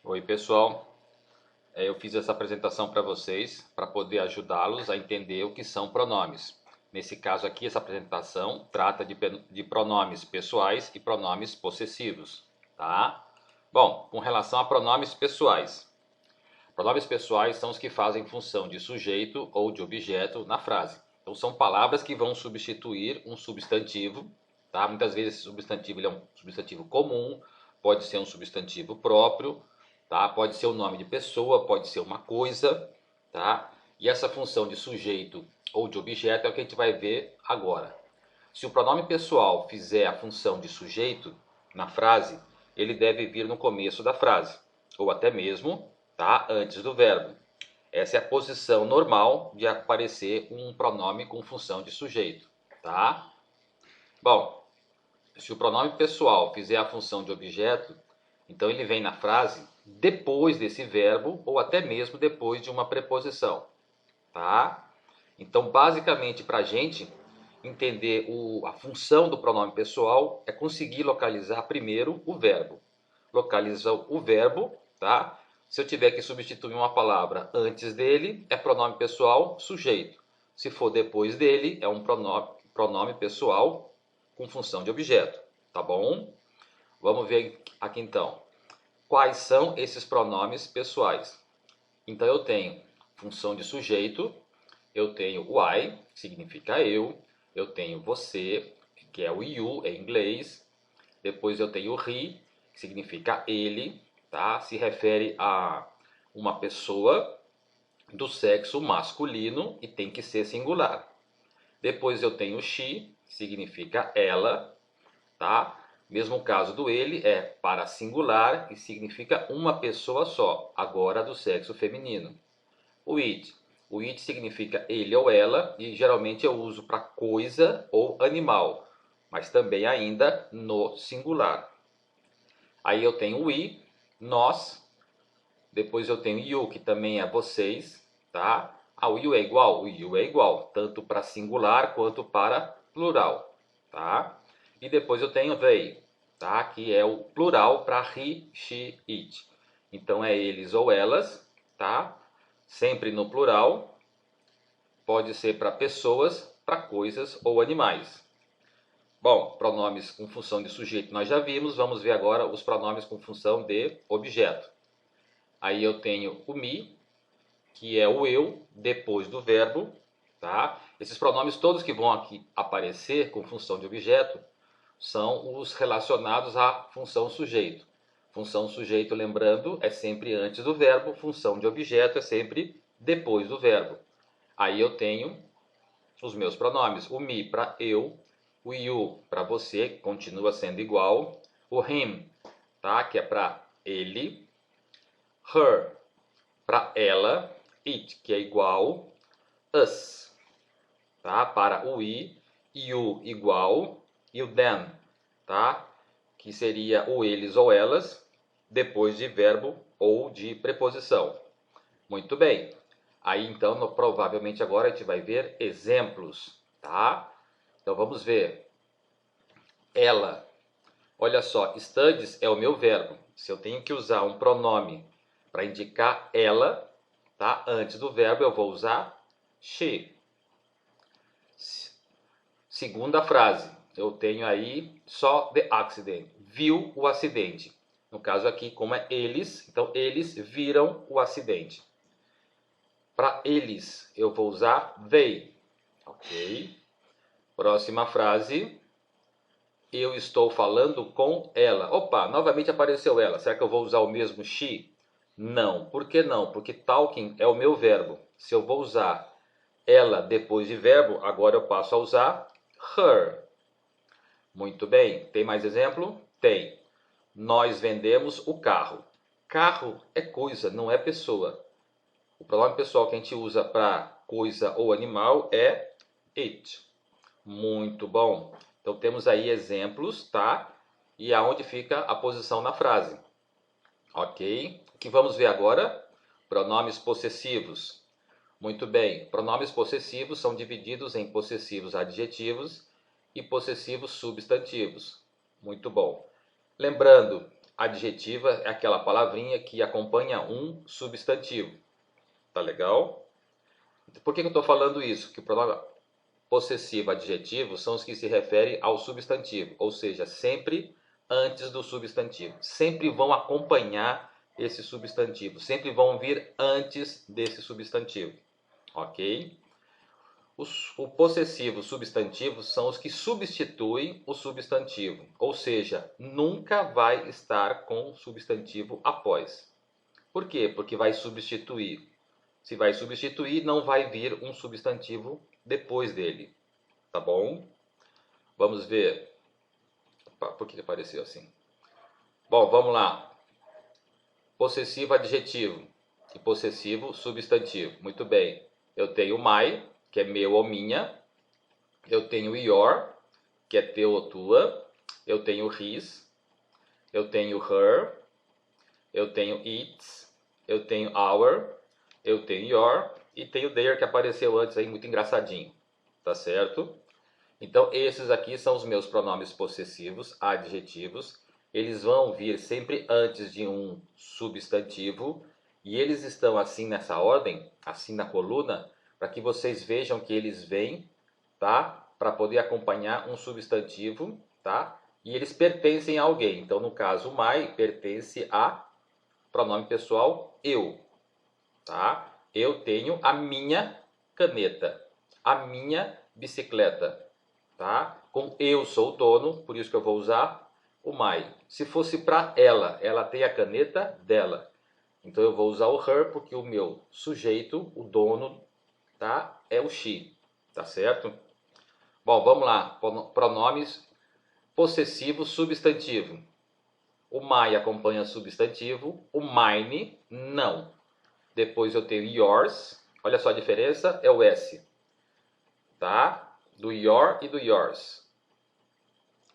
Oi pessoal, eu fiz essa apresentação para vocês para poder ajudá-los a entender o que são pronomes. Nesse caso aqui, essa apresentação trata de pronomes pessoais e pronomes possessivos, tá? Bom, com relação a pronomes pessoais são os que fazem função de sujeito ou de objeto na frase. Então são palavras que vão substituir um substantivo, tá? Muitas vezes esse substantivo ele é um substantivo comum, pode ser um substantivo próprio, tá? Pode ser o nome de pessoa, pode ser uma coisa, tá? E essa função de sujeito ou de objeto é o que a gente vai ver agora. Se o pronome pessoal fizer a função de sujeito na frase, ele deve vir no começo da frase, ou até mesmo, tá, antes do verbo. Essa é a posição normal de aparecer um pronome com função de sujeito, tá? Bom, se o pronome pessoal fizer a função de objeto, então ele vem na frase depois desse verbo ou até mesmo depois de uma preposição, tá? Então, basicamente, para a gente entender a função do pronome pessoal é conseguir localizar primeiro o verbo. Localiza o verbo, tá? Se eu tiver que substituir uma palavra antes dele, é pronome pessoal sujeito. Se for depois dele, é um pronome pessoal com função de objeto, tá bom? Vamos ver aqui então. Quais são esses pronomes pessoais? Então eu tenho função de sujeito, eu tenho o I, que significa eu tenho você, que é o you em inglês, depois eu tenho o he, que significa ele, tá? Se refere a uma pessoa do sexo masculino e tem que ser singular. Depois eu tenho o she, que significa ela, tá? Mesmo caso do ele, é para singular e significa uma pessoa só, agora do sexo feminino. O it. O it significa ele ou ela e geralmente eu uso para coisa ou animal, mas também ainda no singular. Aí eu tenho o we, nós. Depois eu tenho you, que também é vocês, tá? O you é igual? O you é igual, tanto para singular quanto para plural, tá? E depois eu tenho they, tá? Que é o plural para he, she, it. Então é eles ou elas, tá? Sempre no plural. Pode ser para pessoas, para coisas ou animais. Bom, pronomes com função de sujeito nós já vimos, vamos ver agora os pronomes com função de objeto. Aí eu tenho o me, que é o eu, depois do verbo, tá? Esses pronomes todos que vão aqui aparecer com função de objeto são os relacionados à função sujeito. Função sujeito, lembrando, é sempre antes do verbo, função de objeto é sempre depois do verbo. Aí eu tenho os meus pronomes, o me para eu, o you para você, que continua sendo igual, o him, tá? Que é para ele, her para ela, it, que é igual, us, tá? Para o we, you igual, e o them, tá? Que seria o eles ou elas, depois de verbo ou de preposição. Muito bem. Aí então, provavelmente agora a gente vai ver exemplos, tá? Então vamos ver. Ela. Olha só, studies é o meu verbo. Se eu tenho que usar um pronome para indicar ela, tá? Antes do verbo eu vou usar she. Segunda frase, eu tenho aí só the accident, viu o acidente. No caso aqui, como é eles, então eles viram o acidente. Para eles, eu vou usar they, ok? Próxima frase, eu estou falando com ela. Opa, novamente apareceu ela. Será que eu vou usar o mesmo she? Não. Por que não? Porque talking é o meu verbo. Se eu vou usar ela depois de verbo, agora eu passo a usar her. Muito bem. Tem mais exemplo? Tem. Nós vendemos o carro. Carro é coisa, não é pessoa. O pronome pessoal que a gente usa para coisa ou animal é it. Muito bom. Então temos aí exemplos, tá? E aonde fica a posição na frase. Ok? O que vamos ver agora? Pronomes possessivos. Muito bem. Pronomes possessivos são divididos em possessivos adjetivos e possessivos substantivos. Muito bom. Lembrando adjetiva é aquela palavrinha que acompanha um substantivo. Tá legal? Por que eu estou falando isso? Que o pronome possessivo adjetivo são os que se referem ao substantivo, ou seja, sempre antes do substantivo. Sempre vão acompanhar esse substantivo, sempre vão vir antes desse substantivo. Ok? O possessivo substantivo são os que substituem o substantivo, ou seja, nunca vai estar com o substantivo após. Por quê? Porque vai substituir. Se vai substituir, não vai vir um substantivo depois dele. Tá bom? Vamos ver. Por que apareceu assim? Bom, vamos lá. Possessivo adjetivo e possessivo substantivo. Muito bem. Eu tenho my, que é meu ou minha. Eu tenho your, que é teu ou tua. Eu tenho his. Eu tenho her. Eu tenho its. Eu tenho our. Eu tenho your. E tenho their, que apareceu antes aí, muito engraçadinho. Tá certo? Então, esses aqui são os meus pronomes possessivos, adjetivos. Eles vão vir sempre antes de um substantivo. E eles estão assim nessa ordem, assim na coluna, para que vocês vejam que eles vêm, tá? Para poder acompanhar um substantivo, tá? E eles pertencem a alguém. Então, no caso, my pertence a pronome pessoal eu, tá? Eu tenho a minha caneta, a minha bicicleta, tá? Com eu sou o dono, por isso que eu vou usar o my. Se fosse para ela, ela tem a caneta dela. Então eu vou usar o her porque o meu sujeito, o dono, tá? É o she, tá certo? Bom, vamos lá. Pronomes possessivo substantivo. O my acompanha substantivo, o mine não. Depois eu tenho yours. Olha só a diferença, é o S, tá? Do your e do yours.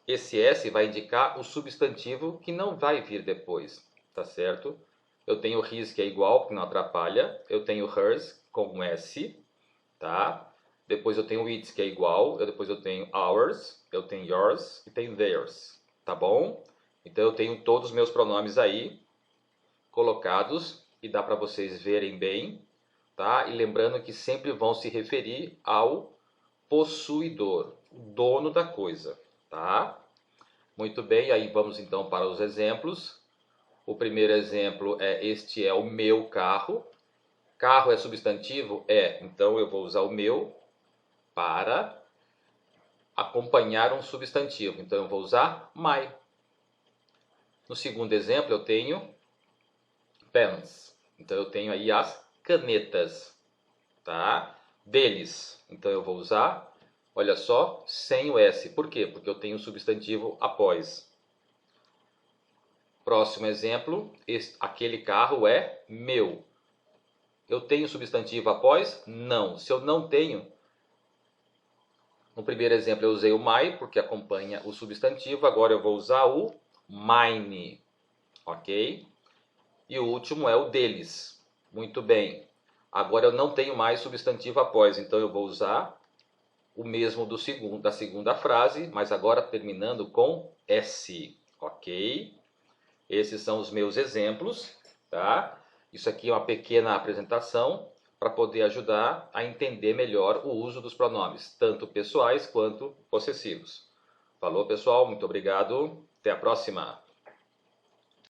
Esse S vai indicar o substantivo que não vai vir depois, tá certo? Eu tenho his, que é igual, que não atrapalha. Eu tenho hers, com S, tá? Depois eu tenho its, que é igual. Depois eu tenho ours, eu tenho yours e tenho theirs, tá bom? Então eu tenho todos os meus pronomes aí colocados e dá para vocês verem bem, tá? E lembrando que sempre vão se referir ao possuidor, o dono da coisa, tá? Muito bem, aí vamos então para os exemplos. O primeiro exemplo é: este é o meu carro. Carro é substantivo? É. Então eu vou usar o meu para acompanhar um substantivo. Então eu vou usar my. No segundo exemplo eu tenho pens. Então eu tenho aí as canetas, tá? Deles. Então eu vou usar, olha só, sem o S. Por quê? Porque eu tenho o substantivo após. Próximo exemplo, aquele carro é meu. Eu tenho substantivo após? Não. Se eu não tenho, no primeiro exemplo eu usei o my, porque acompanha o substantivo. Agora eu vou usar o mine, ok? E o último é o deles. Muito bem. Agora eu não tenho mais substantivo após, então eu vou usar o mesmo da segunda frase, mas agora terminando com S, ok? Esses são os meus exemplos, tá? Isso aqui é uma pequena apresentação para poder ajudar a entender melhor o uso dos pronomes, tanto pessoais quanto possessivos. Falou, pessoal? Muito obrigado. Até a próxima.